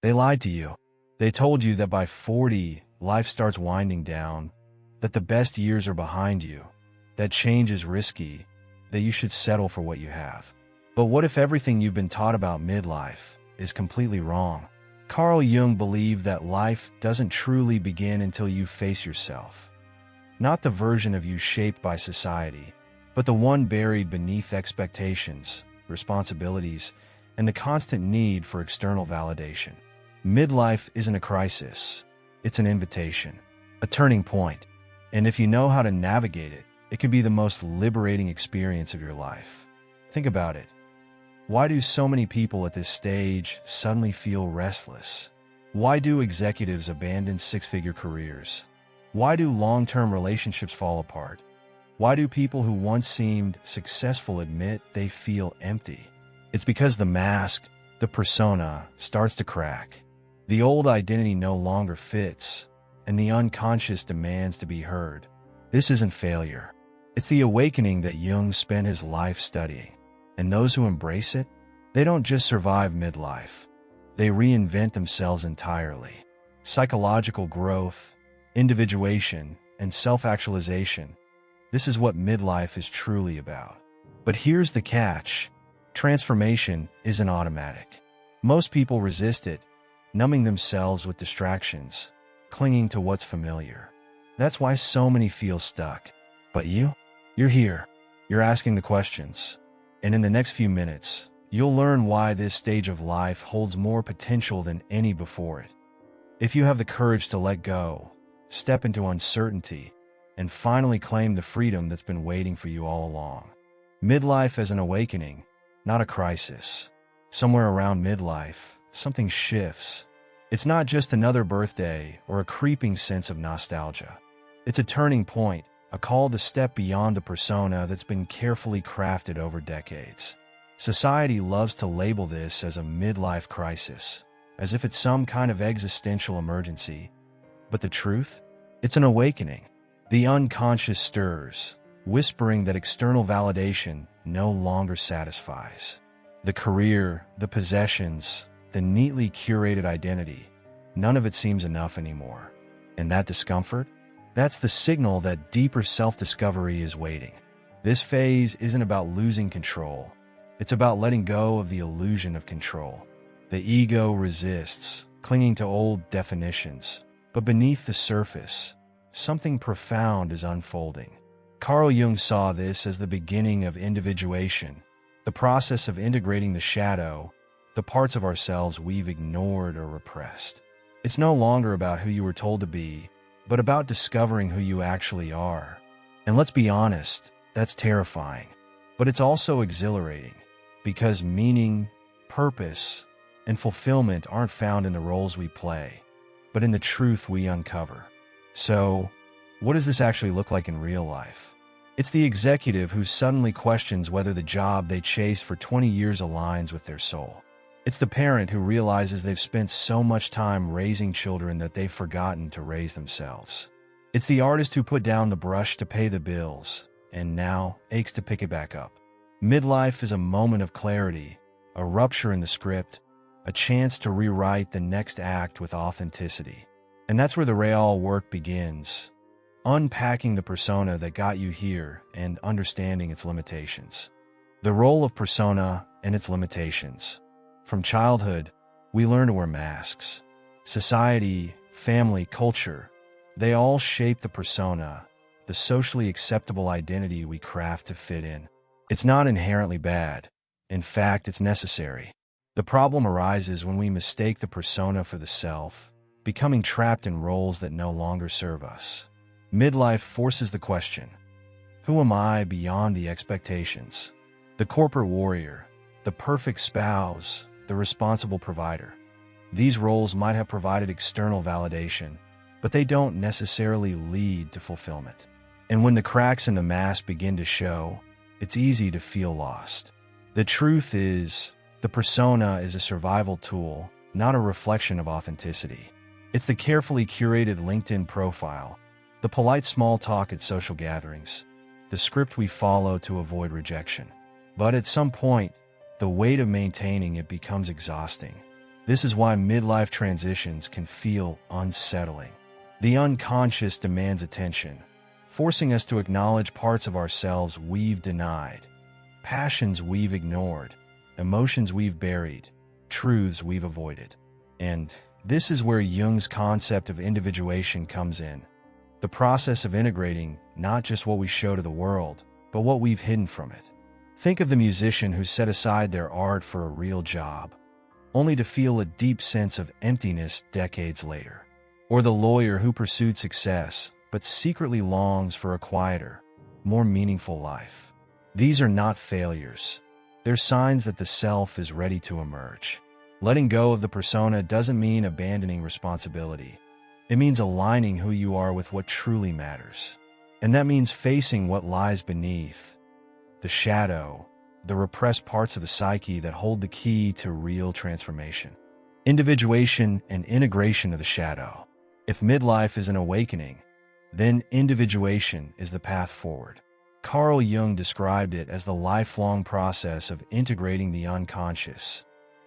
They lied to you. They told you that by 40, life starts winding down, that the best years are behind you, that change is risky, that you should settle for what you have. But what if everything you've been taught about midlife is completely wrong? Carl Jung believed that life doesn't truly begin until you face yourself. Not the version of you shaped by society, but the one buried beneath expectations, responsibilities, and the constant need for external validation. Midlife isn't a crisis. It's an invitation, a turning point. And if you know how to navigate it, it can be the most liberating experience of your life. Think about it. Why do so many people at this stage suddenly feel restless? Why do executives abandon six-figure careers? Why do long-term relationships fall apart? Why do people who once seemed successful admit they feel empty? It's because the mask, the persona, starts to crack. The old identity no longer fits, and the unconscious demands to be heard. This isn't failure. It's the awakening that Jung spent his life studying. And those who embrace it, they don't just survive midlife. They reinvent themselves entirely. Psychological growth, individuation, and self-actualization. This is what midlife is truly about. But here's the catch. Transformation isn't automatic. Most people resist it, numbing themselves with distractions, clinging to what's familiar. That's why so many feel stuck. But you're here. You're asking the questions. And in the next few minutes, you'll learn why this stage of life holds more potential than any before it. If you have the courage to let go, step into uncertainty, and finally claim the freedom that's been waiting for you all along. Midlife as an awakening, not a crisis. Somewhere around midlife, something shifts. It's not just another birthday or a creeping sense of nostalgia. It's a turning point, a call to step beyond the persona that's been carefully crafted over decades. Society loves to label this as a midlife crisis, as if it's some kind of existential emergency. But the truth? It's an awakening. The unconscious stirs, whispering that external validation no longer satisfies. The career, the possessions, the neatly curated identity, none of it seems enough anymore. And that discomfort? That's the signal that deeper self-discovery is waiting. This phase isn't about losing control. It's about letting go of the illusion of control. The ego resists, clinging to old definitions. But beneath the surface, something profound is unfolding. Carl Jung saw this as the beginning of individuation, the process of integrating the shadow, the parts of ourselves we've ignored or repressed. It's no longer about who you were told to be, but about discovering who you actually are. And let's be honest, that's terrifying. But it's also exhilarating, because meaning, purpose, and fulfillment aren't found in the roles we play, but in the truth we uncover. So, what does this actually look like in real life? It's the executive who suddenly questions whether the job they chased for 20 years aligns with their soul. It's the parent who realizes they've spent so much time raising children that they've forgotten to raise themselves. It's the artist who put down the brush to pay the bills, and now aches to pick it back up. Midlife is a moment of clarity, a rupture in the script, a chance to rewrite the next act with authenticity. And that's where the real work begins, unpacking the persona that got you here and understanding its limitations. The role of persona and its limitations. From childhood, we learn to wear masks. Society, family, culture, they all shape the persona, the socially acceptable identity we craft to fit in. It's not inherently bad. In fact, it's necessary. The problem arises when we mistake the persona for the self, becoming trapped in roles that no longer serve us. Midlife forces the question, who am I beyond the expectations? The corporate warrior, the perfect spouse, the responsible provider. These roles might have provided external validation, but they don't necessarily lead to fulfillment. And when the cracks in the mask begin to show, it's easy to feel lost. The truth is, the persona is a survival tool, not a reflection of authenticity. It's the carefully curated LinkedIn profile, the polite small talk at social gatherings, the script we follow to avoid rejection. But at some point, the weight of maintaining it becomes exhausting. This is why midlife transitions can feel unsettling. The unconscious demands attention, forcing us to acknowledge parts of ourselves we've denied, passions we've ignored, emotions we've buried, truths we've avoided. And this is where Jung's concept of individuation comes in. The process of integrating not just what we show to the world, but what we've hidden from it. Think of the musician who set aside their art for a real job, only to feel a deep sense of emptiness decades later. Or the lawyer who pursued success, but secretly longs for a quieter, more meaningful life. These are not failures. They're signs that the self is ready to emerge. Letting go of the persona doesn't mean abandoning responsibility. It means aligning who you are with what truly matters. And that means facing what lies beneath, the shadow, the repressed parts of the psyche that hold the key to real transformation. Individuation and integration of the shadow. If midlife is an awakening, then individuation is the path forward. Carl Jung described it as the lifelong process of integrating the unconscious,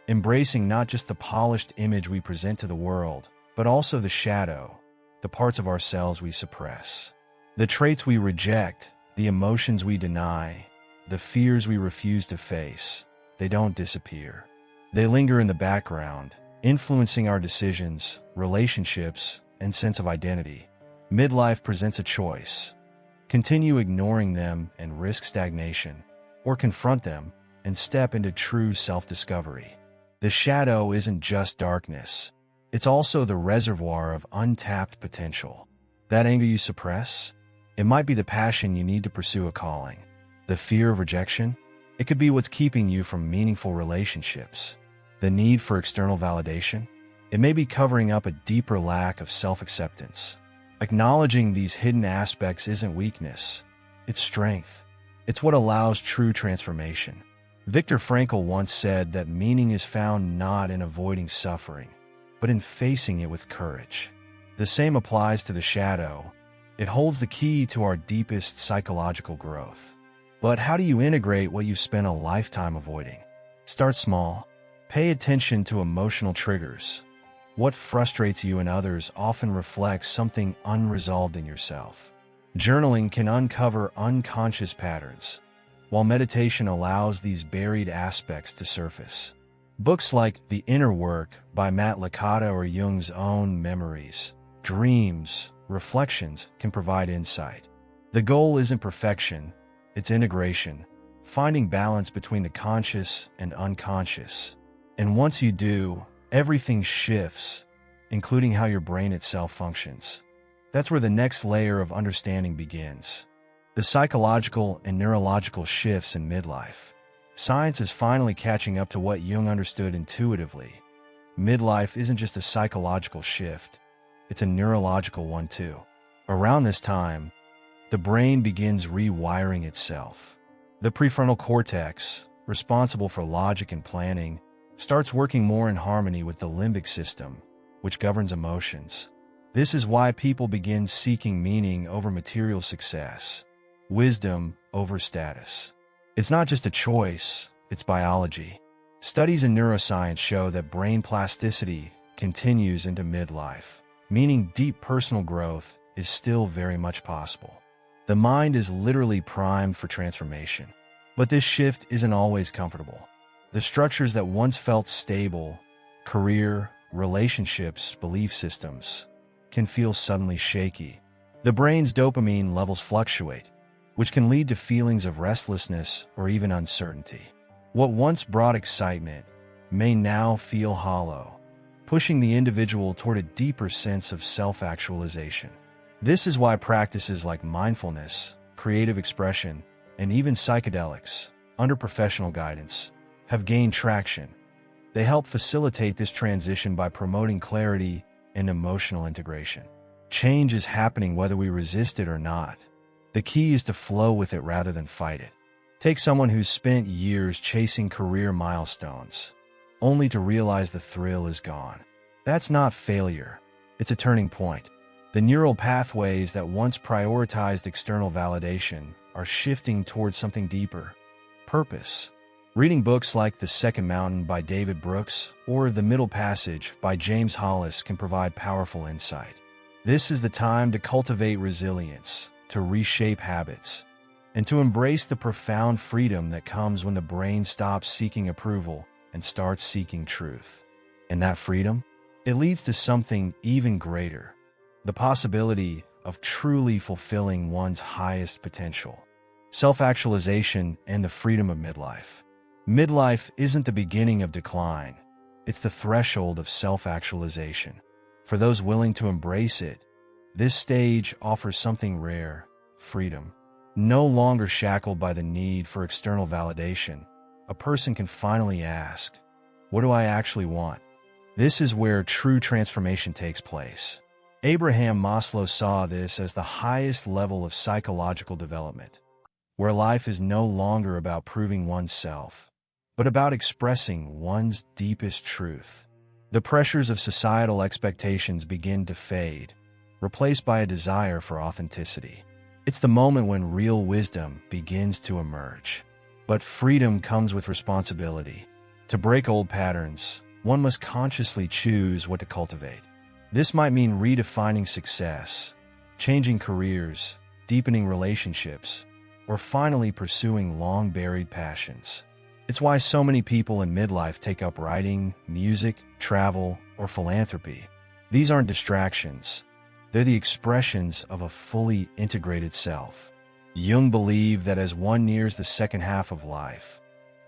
embracing not just the polished image we present to the world, but also the shadow, the parts of ourselves we suppress. The traits we reject, the emotions we deny, the fears we refuse to face, they don't disappear. They linger in the background, influencing our decisions, relationships, and sense of identity. Midlife presents a choice. Continue ignoring them and risk stagnation, or confront them and step into true self-discovery. The shadow isn't just darkness. It's also the reservoir of untapped potential. That anger you suppress? It might be the passion you need to pursue a calling. The fear of rejection? It could be what's keeping you from meaningful relationships. The need for external validation? It may be covering up a deeper lack of self-acceptance. Acknowledging these hidden aspects isn't weakness. It's strength. It's what allows true transformation. Viktor Frankl once said that meaning is found not in avoiding suffering, but in facing it with courage. The same applies to the shadow. It holds the key to our deepest psychological growth. But how do you integrate what you've spent a lifetime avoiding? Start small. Pay attention to emotional triggers. What frustrates you in others often reflects something unresolved in yourself. Journaling can uncover unconscious patterns, while meditation allows these buried aspects to surface. Books like The Inner Work by Matt Licata or Jung's Own Memories, Dreams, Reflections can provide insight. The goal isn't perfection, it's integration, finding balance between the conscious and unconscious. And once you do, everything shifts, including how your brain itself functions. That's where the next layer of understanding begins. The psychological and neurological shifts in midlife. Science is finally catching up to what Jung understood intuitively. Midlife isn't just a psychological shift, it's a neurological one too. Around this time, the brain begins rewiring itself. The prefrontal cortex, responsible for logic and planning, starts working more in harmony with the limbic system, which governs emotions. This is why people begin seeking meaning over material success, wisdom over status. It's not just a choice, it's biology. Studies in neuroscience show that brain plasticity continues into midlife, meaning deep personal growth is still very much possible. The mind is literally primed for transformation. But this shift isn't always comfortable. The structures that once felt stable, career, relationships, belief systems, can feel suddenly shaky. The brain's dopamine levels fluctuate, which can lead to feelings of restlessness or even uncertainty. What once brought excitement may now feel hollow, pushing the individual toward a deeper sense of self-actualization. This is why practices like mindfulness, creative expression, and even psychedelics, under professional guidance, have gained traction. They help facilitate this transition by promoting clarity and emotional integration. Change is happening whether we resist it or not. The key is to flow with it rather than fight it. Take someone who's spent years chasing career milestones, only to realize the thrill is gone. That's not failure. It's a turning point. The neural pathways that once prioritized external validation are shifting towards something deeper: purpose. Reading books like The Second Mountain by David Brooks or The Middle Passage by James Hollis can provide powerful insight. This is the time to cultivate resilience, to reshape habits, and to embrace the profound freedom that comes when the brain stops seeking approval and starts seeking truth. And that freedom? It leads to something even greater, the possibility of truly fulfilling one's highest potential. Self-actualization and the freedom of midlife. Midlife isn't the beginning of decline, it's the threshold of self-actualization. For those willing to embrace it, this stage offers something rare: freedom. No longer shackled by the need for external validation, a person can finally ask, "What do I actually want?" This is where true transformation takes place. Abraham Maslow saw this as the highest level of psychological development, where life is no longer about proving oneself, but about expressing one's deepest truth. The pressures of societal expectations begin to fade, replaced by a desire for authenticity. It's the moment when real wisdom begins to emerge. But freedom comes with responsibility. To break old patterns, one must consciously choose what to cultivate. This might mean redefining success, changing careers, deepening relationships, or finally pursuing long-buried passions. It's why so many people in midlife take up writing, music, travel, or philanthropy. These aren't distractions. They're the expressions of a fully integrated self. Jung believed that as one nears the second half of life,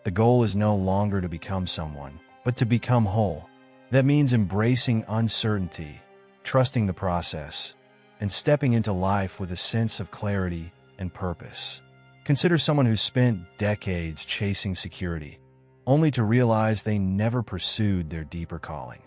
the goal is no longer to become someone, but to become whole. That means embracing uncertainty, trusting the process, and stepping into life with a sense of clarity and purpose. Consider someone who spent decades chasing security, only to realize they never pursued their deeper calling.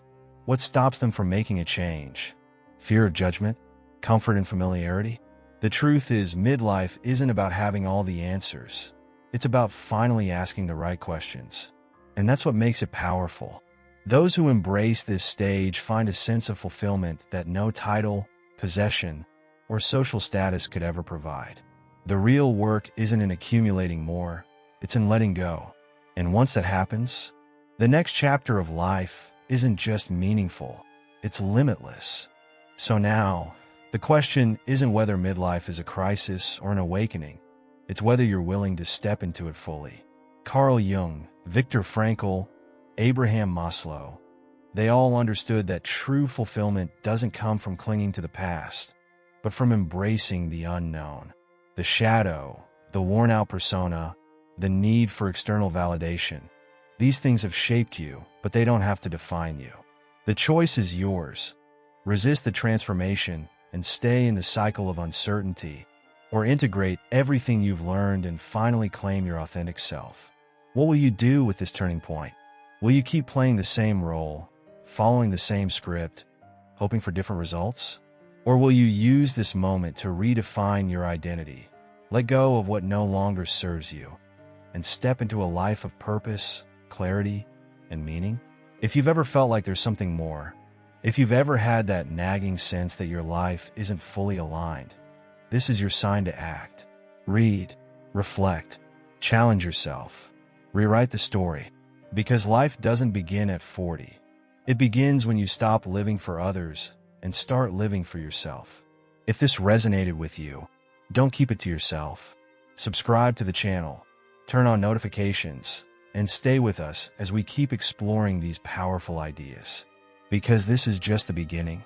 What stops them from making a change? Fear of judgment? Comfort and familiarity? The truth is, midlife isn't about having all the answers. It's about finally asking the right questions. And that's what makes it powerful. Those who embrace this stage find a sense of fulfillment that no title, possession, or social status could ever provide. The real work isn't in accumulating more, it's in letting go. And once that happens, the next chapter of life isn't just meaningful, it's limitless. So now, the question isn't whether midlife is a crisis or an awakening, it's whether you're willing to step into it fully. Carl Jung, Viktor Frankl, Abraham Maslow, they all understood that true fulfillment doesn't come from clinging to the past, but from embracing the unknown. The shadow, the worn-out persona, the need for external validation. These things have shaped you, but they don't have to define you. The choice is yours. Resist the transformation and stay in the cycle of uncertainty, or integrate everything you've learned and finally claim your authentic self. What will you do with this turning point? Will you keep playing the same role, following the same script, hoping for different results? Or will you use this moment to redefine your identity, let go of what no longer serves you, and step into a life of purpose, clarity, and meaning? If you've ever felt like there's something more, if you've ever had that nagging sense that your life isn't fully aligned, this is your sign to act. Read, reflect, challenge yourself, rewrite the story. Because life doesn't begin at 40. It begins when you stop living for others and start living for yourself. If this resonated with you, don't keep it to yourself. Subscribe to the channel, turn on notifications, and stay with us as we keep exploring these powerful ideas. Because this is just the beginning.